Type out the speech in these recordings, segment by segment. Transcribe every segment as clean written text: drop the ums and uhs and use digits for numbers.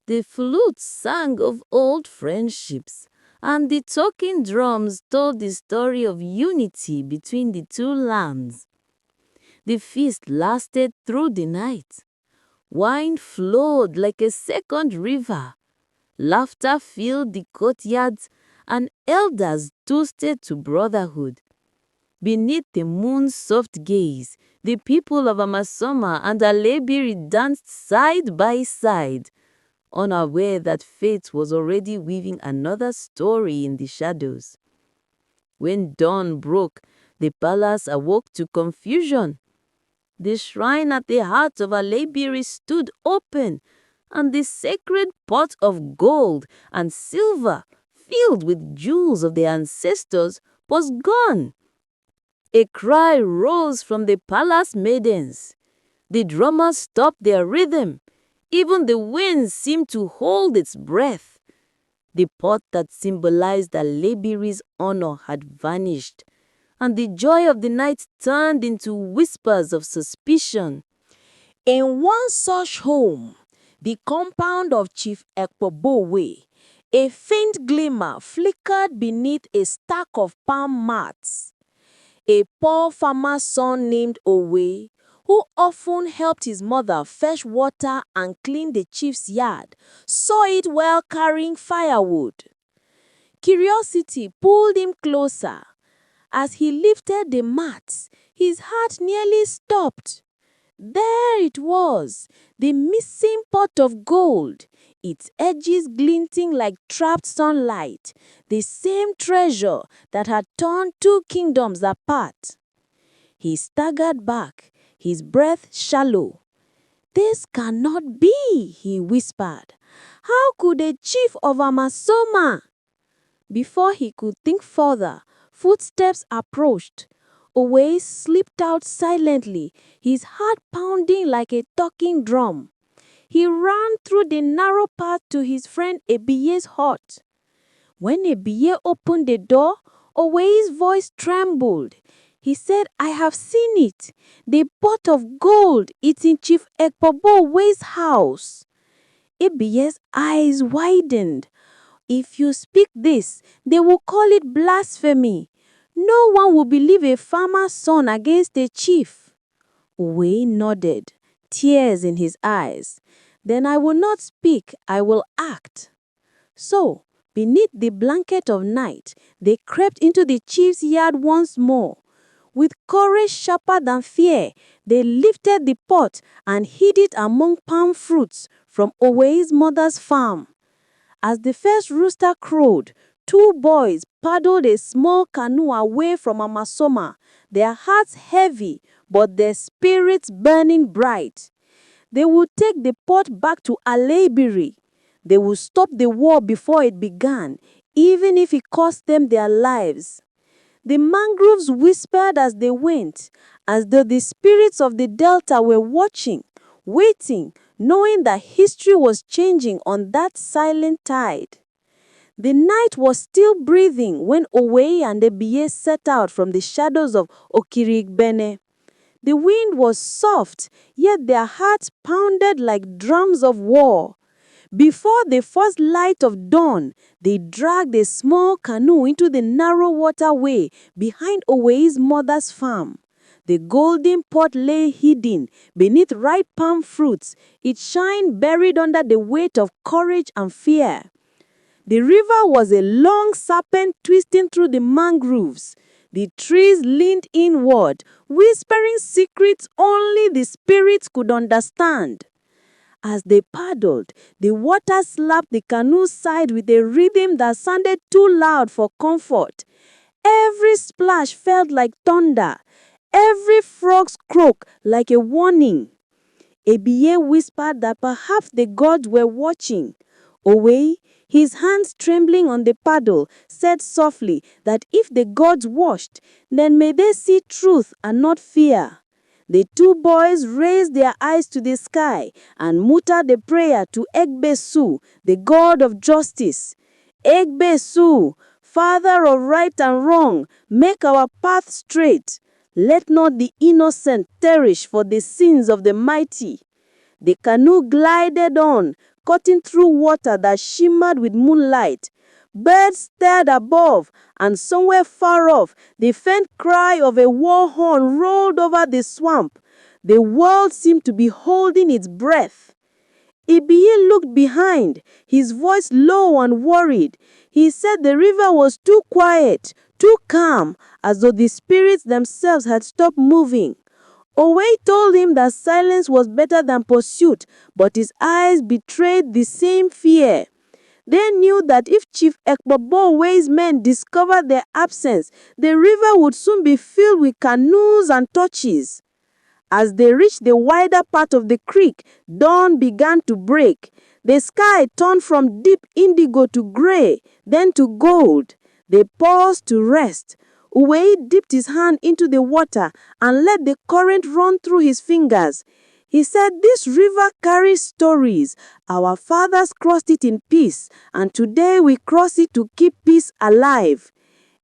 The flutes sang of old friendships, and the talking drums told the story of unity between the two lands. The feast lasted through the night. Wine flowed like a second river. Laughter filled the courtyards, and elders toasted to brotherhood. Beneath the moon's soft gaze, the people of Amassoma and Aleibiri danced side by side, unaware that fate was already weaving another story in the shadows. When dawn broke, the palace awoke to confusion. The shrine at the heart of Aleibiri stood open, and the sacred pot of gold and silver, filled with jewels of the ancestors, was gone. A cry rose from the palace maidens. The drummers stopped their rhythm. Even the wind seemed to hold its breath. The pot that symbolized Aleibiri's honor had vanished, and the joy of the night turned into whispers of suspicion. In one such home, the compound of Chief Ekpobowe, a faint glimmer flickered beneath a stack of palm mats. A poor farmer's son named Owe, who often helped his mother fetch water and clean the chief's yard, saw it while carrying firewood. Curiosity pulled him closer. As he lifted the mats, his heart nearly stopped. There it was, the missing pot of gold, its edges glinting like trapped sunlight, the same treasure that had torn two kingdoms apart. He staggered back, his breath shallow. "This cannot be," he whispered. "How could a chief of Amassoma?" Before he could think further, footsteps approached. Owe slipped out silently, his heart pounding like a talking drum. He ran through the narrow path to his friend Ebiye's hut. When Ebiye opened the door, Owe's voice trembled. He said, "I have seen it. The pot of gold, it's in Chief Ekpobowe's house." Ebiye's eyes widened. "If you speak this, they will call it blasphemy. No one will believe a farmer's son against a chief." Owe nodded, tears in his eyes. "Then I will not speak, I will act." So, beneath the blanket of night, they crept into the chief's yard once more. With courage sharper than fear, they lifted the pot and hid it among palm fruits from Owe's mother's farm. As the first rooster crowed, two boys paddled a small canoe away from Amassoma, their hearts heavy but their spirits burning bright. They would take the pot back to Aleibiri. They would stop the war before it began, even if it cost them their lives. The mangroves whispered as they went, as though the spirits of the Delta were watching, waiting, knowing that history was changing on that silent tide. The night was still breathing when Owe and Ebiye set out from the shadows of Okirigbene. The wind was soft, yet their hearts pounded like drums of war. Before the first light of dawn, they dragged a small canoe into the narrow waterway behind Owe's mother's farm. The golden pot lay hidden beneath ripe palm fruits, its shine buried under the weight of courage and fear. The river was a long serpent twisting through the mangroves. The trees leaned inward, whispering secrets only the spirits could understand. As they paddled, the water slapped the canoe's side with a rhythm that sounded too loud for comfort. Every splash felt like thunder, every frog's croak like a warning. Ebiye whispered that perhaps the gods were watching. Owe, his hands trembling on the paddle, said softly that if the gods watched, then may they see truth and not fear. The two boys raised their eyes to the sky and muttered a prayer to Egbesu, the god of justice. "Egbesu, father of right and wrong, make our path straight. Let not the innocent perish for the sins of the mighty." The canoe glided on, cutting through water that shimmered with moonlight. Birds stirred above, and somewhere far off, the faint cry of a war horn rolled over the swamp. The world seemed to be holding its breath. Ibiye looked behind, his voice low and worried. He said the river was too quiet, too calm, as though the spirits themselves had stopped moving. Owe told him that silence was better than pursuit, but his eyes betrayed the same fear. They knew that if Chief Ekpobowe's men discovered their absence, the river would soon be filled with canoes and torches. As they reached the wider part of the creek, dawn began to break. The sky turned from deep indigo to gray, then to gold. They paused to rest. Uwei dipped his hand into the water and let the current run through his fingers. He said, "This river carries stories. Our fathers crossed it in peace, and today we cross it to keep peace alive."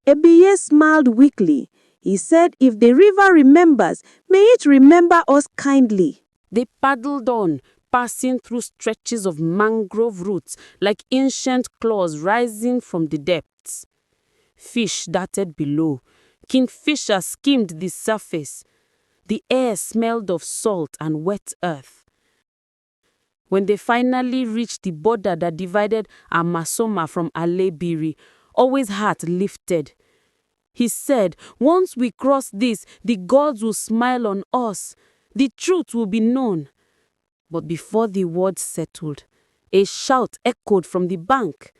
Ebiye smiled weakly. He said, "If the river remembers, may it remember us kindly." They paddled on, passing through stretches of mangrove roots like ancient claws rising from the depths. Fish darted below. Kingfisher skimmed the surface. The air smelled of salt and wet earth. When they finally reached the border that divided Amassoma from Aleibiri, Owe's heart lifted. He said, "Once we cross this, the gods will smile on us. The truth will be known." But before the words settled, a shout echoed from the bank.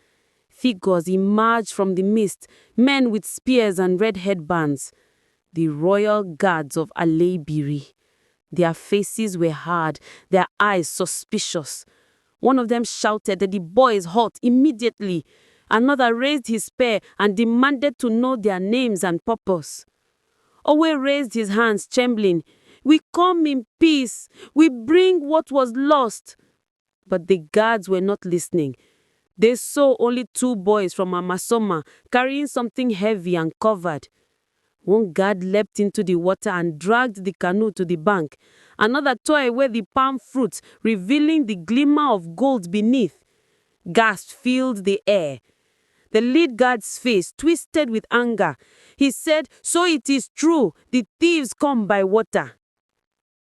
Figures emerged from the mist, men with spears and red headbands. The royal guards of Aleibiri. Their faces were hard, their eyes suspicious. One of them shouted that the boys halt immediately. Another raised his spear and demanded to know their names and purpose. Owe raised his hands, trembling. "We come in peace. We bring what was lost." But the guards were not listening. They saw only two boys from Amassoma carrying something heavy and covered. One guard leapt into the water and dragged the canoe to the bank. Another tore away the palm fruits, revealing the glimmer of gold beneath. Gasps filled the air. The lead guard's face twisted with anger. He said, "So it is true, the thieves come by water."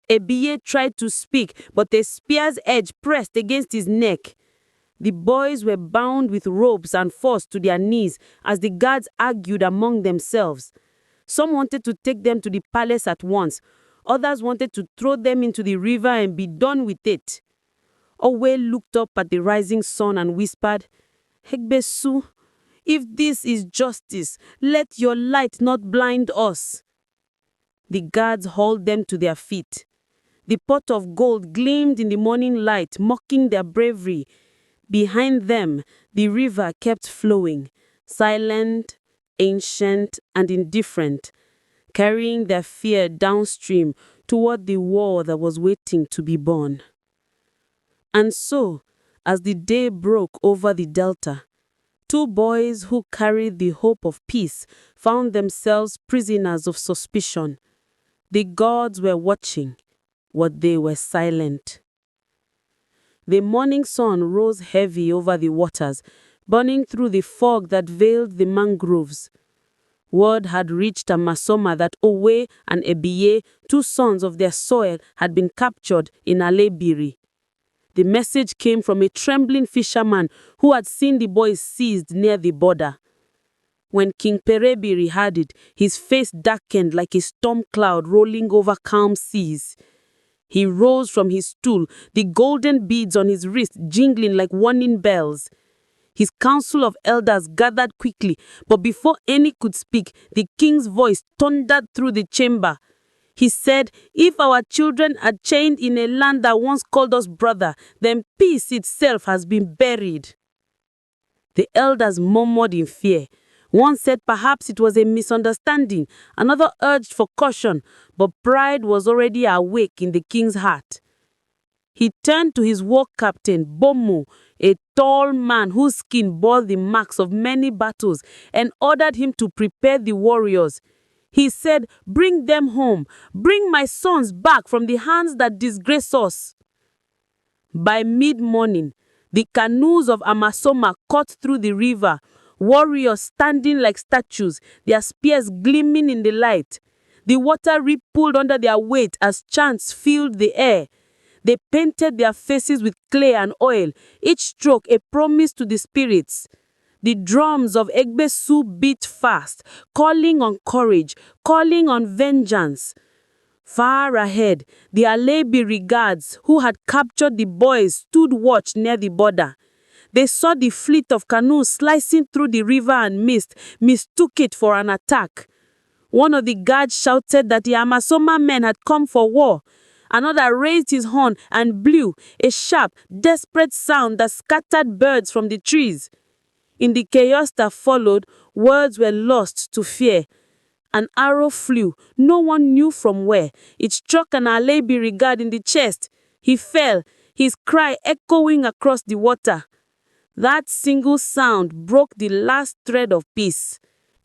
Ebiye tried to speak, but a spear's edge pressed against his neck. The boys were bound with ropes and forced to their knees as the guards argued among themselves. Some wanted to take them to the palace at once. Others wanted to throw them into the river and be done with it. Owe looked up at the rising sun and whispered, "Hegbesu, if this is justice, let your light not blind us." The guards hauled them to their feet. The pot of gold gleamed in the morning light, mocking their bravery. Behind them, the river kept flowing, silent, ancient, and indifferent, carrying their fear downstream toward the war that was waiting to be born. And so, as the day broke over the delta, two boys who carried the hope of peace found themselves prisoners of suspicion. The gods were watching, but they were silent. The morning sun rose heavy over the waters, burning through the fog that veiled the mangroves. Word had reached Amassoma that Owe and Ebiye, two sons of their soil, had been captured in Aleibiri. The message came from a trembling fisherman who had seen the boys seized near the border. When King Perebiri heard it, his face darkened like a storm cloud rolling over calm seas. He rose from his stool, the golden beads on his wrist jingling like warning bells. His council of elders gathered quickly, but before any could speak, the king's voice thundered through the chamber. He said, "If our children are chained in a land that once called us brother, then peace itself has been buried." The elders murmured in fear. One said perhaps it was a misunderstanding. Another urged for caution, but pride was already awake in the king's heart. He turned to his war captain, Bomu, a tall man whose skin bore the marks of many battles, and ordered him to prepare the warriors. He said, "Bring them home. Bring my sons back from the hands that disgrace us." By mid-morning, the canoes of Amassoma cut through the river, warriors standing like statues, their spears gleaming in the light. The water rippled under their weight as chants filled the air. They painted their faces with clay and oil, each stroke a promise to the spirits. The drums of Egbesu beat fast, calling on courage, calling on vengeance. Far ahead, the Aleibiri guards who had captured the boys stood watch near the border. They saw the fleet of canoes slicing through the river and mistook it for an attack. One of the guards shouted that the Amassoma men had come for war. Another raised his horn and blew, a sharp, desperate sound that scattered birds from the trees. In the chaos that followed, words were lost to fear. An arrow flew, no one knew from where. It struck an Aleibiri guard in the chest. He fell, his cry echoing across the water. That single sound broke the last thread of peace.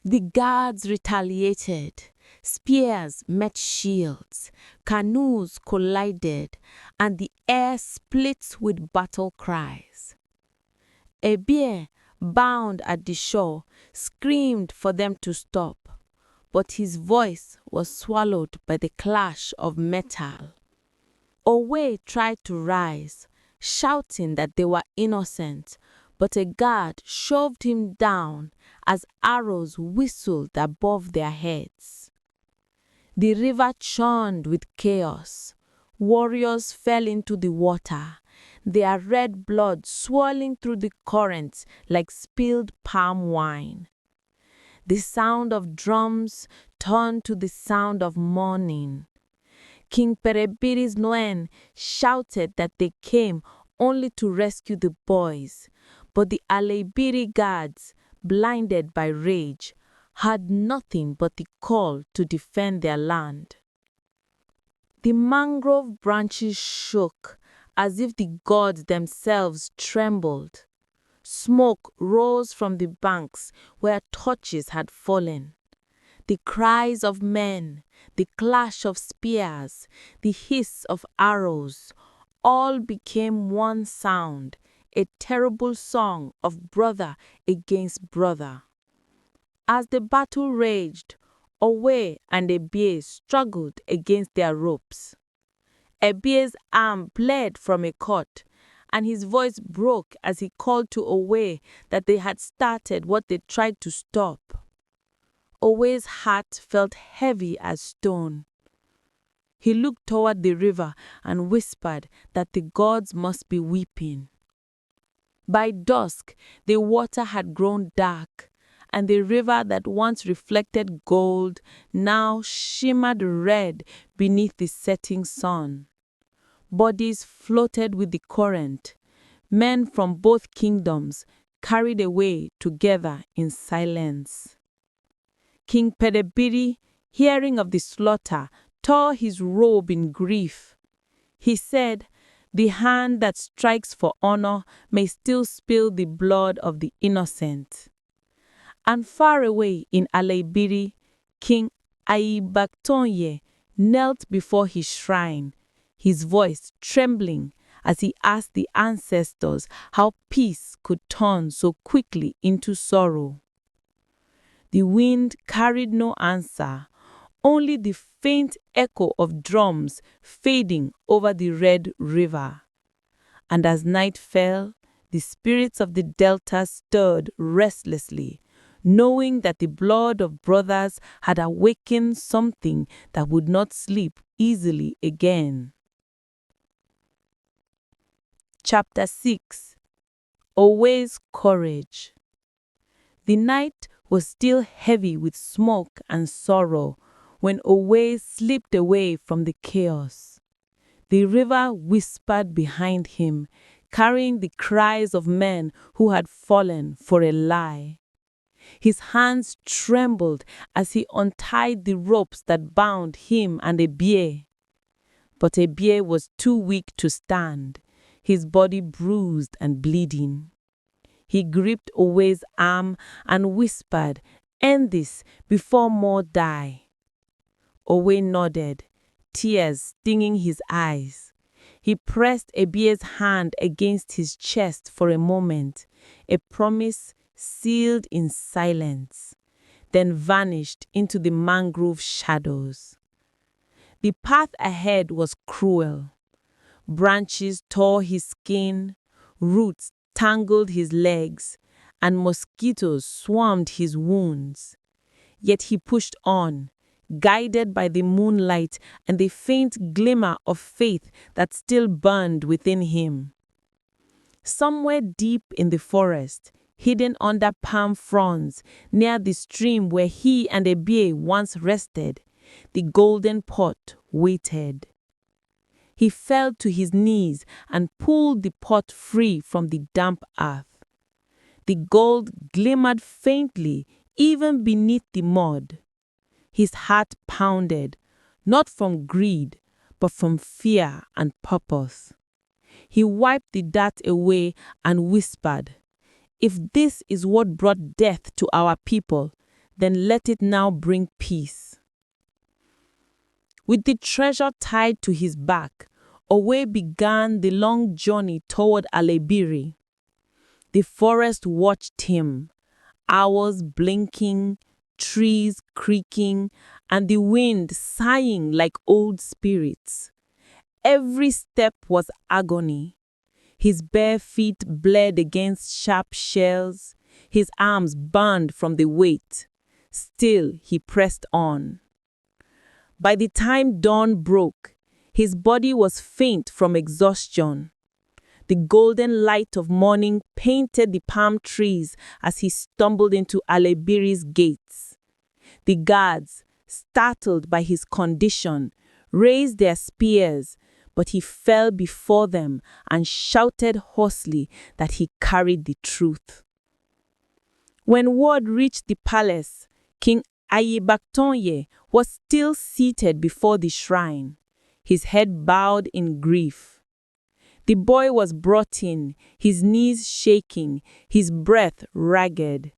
The guards retaliated. Spears met shields, canoes collided, and the air split with battle cries. A bear, bound at the shore, screamed for them to stop, but his voice was swallowed by the clash of metal. Owe tried to rise, shouting that they were innocent, but a guard shoved him down as arrows whistled above their heads. The river churned with chaos. Warriors fell into the water, their red blood swirling through the currents like spilled palm wine. The sound of drums turned to the sound of mourning. King Perebiri's Noen shouted that they came only to rescue the boys, but the Aleibiri guards, blinded by rage, had nothing but the call to defend their land. The mangrove branches shook as if the gods themselves trembled. Smoke rose from the banks where torches had fallen. The cries of men, the clash of spears, the hiss of arrows, all became one sound, a terrible song of brother against brother. As the battle raged, Owe and Ebie struggled against their ropes. Ebie's arm bled from a cut, and his voice broke as he called to Owe that they had started what they tried to stop. Owe's heart felt heavy as stone. He looked toward the river and whispered that the gods must be weeping. By dusk, the water had grown dark, and the river that once reflected gold now shimmered red beneath the setting sun. Bodies floated with the current, men from both kingdoms carried away together in silence. King Perebiri, hearing of the slaughter, tore his robe in grief. He said, "The hand that strikes for honor may still spill the blood of the innocent." And far away in Aleibiri, King Aibaktonye knelt before his shrine, his voice trembling as he asked the ancestors how peace could turn so quickly into sorrow. The wind carried no answer, only the faint echo of drums fading over the red river. And as night fell, the spirits of the delta stirred restlessly, knowing that the blood of brothers had awakened something that would not sleep easily again. Chapter 6. Owe's Courage. The night was still heavy with smoke and sorrow when Owe slipped away from the chaos. The river whispered behind him, carrying the cries of men who had fallen for a lie. His hands trembled as he untied the ropes that bound him and Ebie. But Ebie was too weak to stand, his body bruised and bleeding. He gripped Owe's arm and whispered, "End this before more die." Owe nodded, tears stinging his eyes. He pressed Ebi's hand against his chest for a moment, a promise sealed in silence, then vanished into the mangrove shadows. The path ahead was cruel. Branches tore his skin, roots tangled his legs, and mosquitoes swarmed his wounds. Yet he pushed on, guided by the moonlight and the faint glimmer of faith that still burned within him. Somewhere deep in the forest, hidden under palm fronds, near the stream where he and Ebi once rested, the golden pot waited. He fell to his knees and pulled the pot free from the damp earth. The gold glimmered faintly even beneath the mud. His heart pounded, not from greed, but from fear and purpose. He wiped the dirt away and whispered, "If this is what brought death to our people, then let it now bring peace." With the treasure tied to his back, away began the long journey toward Aleibiri. The forest watched him, hours blinking, trees creaking, and the wind sighing like old spirits. Every step was agony. His bare feet bled against sharp shells, his arms burned from the weight. Still he pressed on. By the time dawn broke, his body was faint from exhaustion. The golden light of morning painted the palm trees as he stumbled into Aleibiri's gates. The guards, startled by his condition, raised their spears, but he fell before them and shouted hoarsely that he carried the truth. When word reached the palace, King Ayebaktonye was still seated before the shrine, his head bowed in grief. The boy was brought in, his knees shaking, his breath ragged.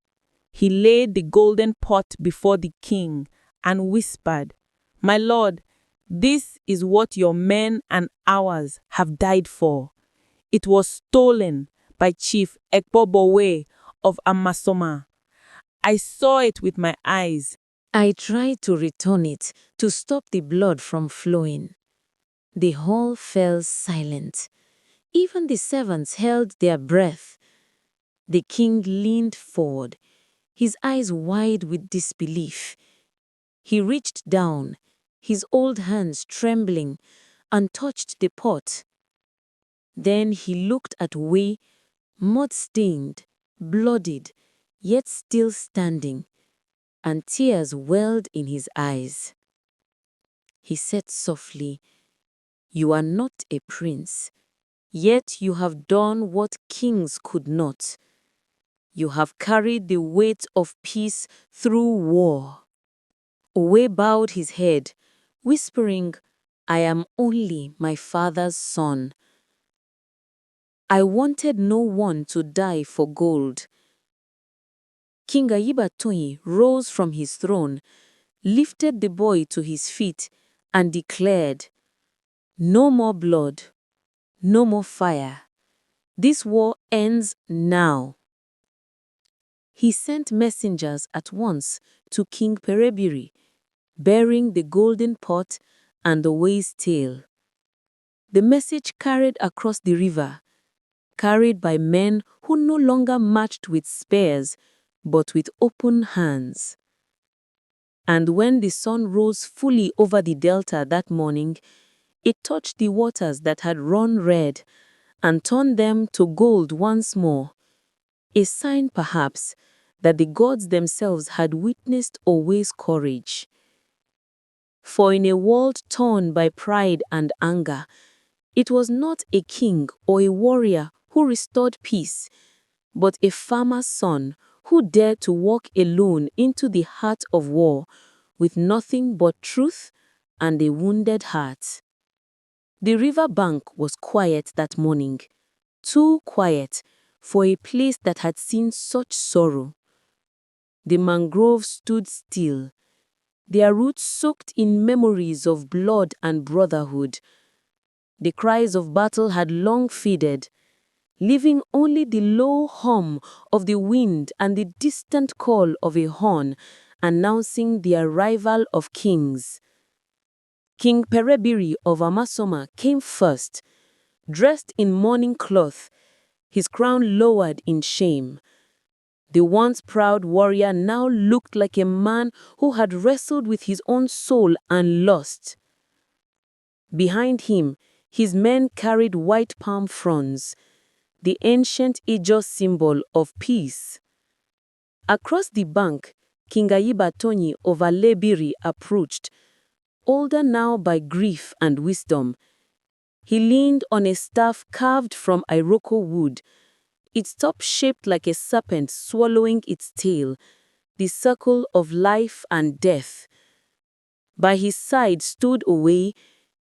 He laid the golden pot before the king and whispered, "My lord, this is what your men and ours have died for. It was stolen by Chief Ekpobowe of Amassoma. I saw it with my eyes." I tried to return it to stop the blood from flowing. The hall fell silent. Even the servants held their breath. The king leaned forward, his eyes wide with disbelief. He reached down, his old hands trembling, and touched the pot. Then he looked at Wei, mud-stained, bloodied, yet still standing, and tears welled in his eyes. He said softly, "You are not a prince, yet you have done what kings could not. You have carried the weight of peace through war." Owe bowed his head, whispering, "I am only my father's son. I wanted no one to die for gold." King Ayebaktonye rose from his throne, lifted the boy to his feet, and declared, "No more blood, no more fire. This war ends now." He sent messengers at once to King Perebiri, bearing the golden pot and the Owe's tail. The message carried across the river, carried by men who no longer marched with spears, but with open hands. And when the sun rose fully over the delta that morning, it touched the waters that had run red and turned them to gold once more, a sign perhaps that the gods themselves had witnessed Owe's courage. For in a world torn by pride and anger, it was not a king or a warrior who restored peace, but a farmer's son who dared to walk alone into the heart of war with nothing but truth and a wounded heart. The river bank was quiet that morning, too quiet for a place that had seen such sorrow. The mangroves stood still, their roots soaked in memories of blood and brotherhood. The cries of battle had long faded, leaving only the low hum of the wind and the distant call of a horn announcing the arrival of kings. King Perebiri of Amassoma came first, dressed in mourning cloth, his crown lowered in shame. The once proud warrior now looked like a man who had wrestled with his own soul and lost. Behind him, his men carried white palm fronds, the ancient Ijaw symbol of peace. Across the bank, King Aleibiri of Aleibiri approached, older now by grief and wisdom. He leaned on a staff carved from Iroko wood, its top shaped like a serpent swallowing its tail, the circle of life and death. By his side stood Owe,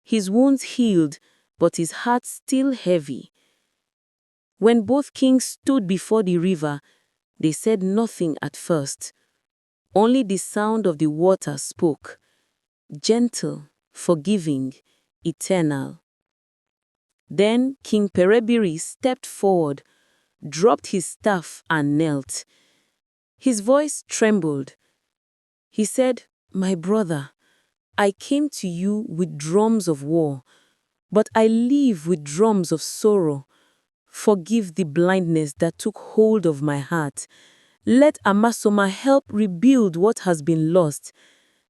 his wounds healed, but his heart still heavy. When both kings stood before the river, they said nothing at first. Only the sound of the water spoke, gentle, forgiving, eternal. Then King Perebiri stepped forward, dropped his staff and knelt. His voice trembled. He said, "My brother, I came to you with drums of war, but I leave with drums of sorrow. Forgive the blindness that took hold of my heart. Let Amassoma help rebuild what has been lost.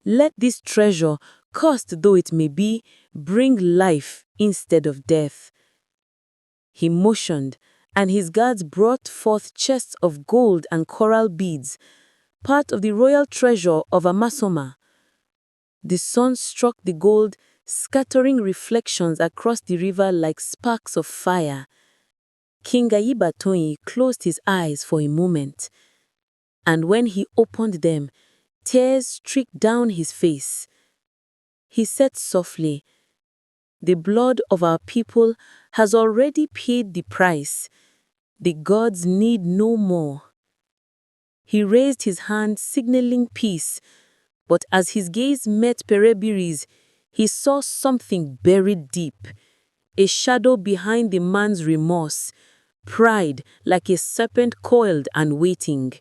Let this treasure, cursed though it may be, bring life instead of death." He motioned, and his guards brought forth chests of gold and coral beads, part of the royal treasure of Amassoma. The sun struck the gold, scattering reflections across the river like sparks of fire. King Aleibiri closed his eyes for a moment, and when he opened them, tears streaked down his face. He said softly, "The blood of our people has already paid the price. The gods need no more." He raised his hand, signaling peace, but as his gaze met Perebiri's, he saw something buried deep, a shadow behind the man's remorse, pride like a serpent coiled and waiting.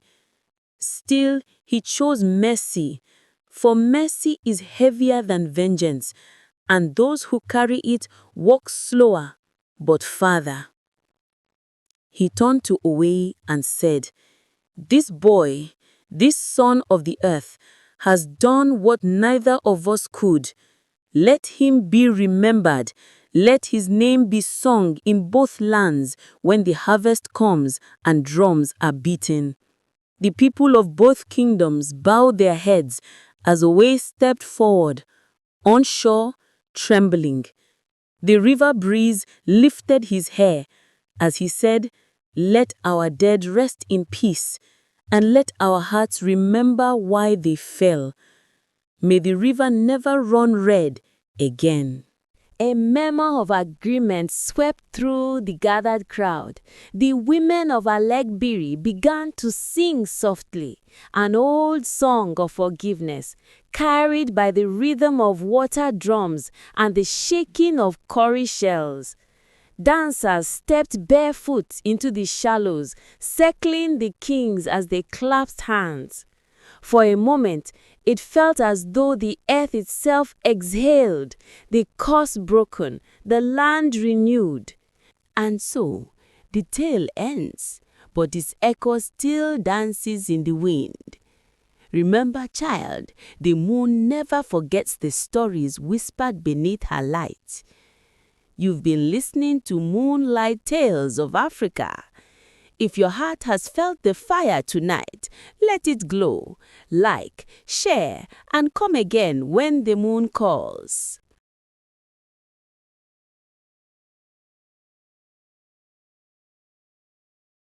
Still, he chose mercy, for mercy is heavier than vengeance, and those who carry it walk slower, but farther. He turned to Owe and said, "This boy, this son of the earth, has done what neither of us could. Let him be remembered. Let his name be sung in both lands when the harvest comes and drums are beaten." The people of both kingdoms bowed their heads as Owe stepped forward, onshore, trembling. The river breeze lifted his hair as he said, "Let our dead rest in peace, and let our hearts remember why they fell. May the river never run red again." A murmur of agreement swept through the gathered crowd. The women of Aleibiri began to sing softly, an old song of forgiveness, carried by the rhythm of water drums and the shaking of cowrie shells. Dancers stepped barefoot into the shallows, circling the kings as they clasped hands. For a moment, it felt as though the earth itself exhaled, the curse broken, the land renewed. And so, the tale ends, but its echo still dances in the wind. Remember, child, the moon never forgets the stories whispered beneath her light. You've been listening to Moonlight Tales of Africa. If your heart has felt the fire tonight, let it glow. Like, share, and come again when the moon calls.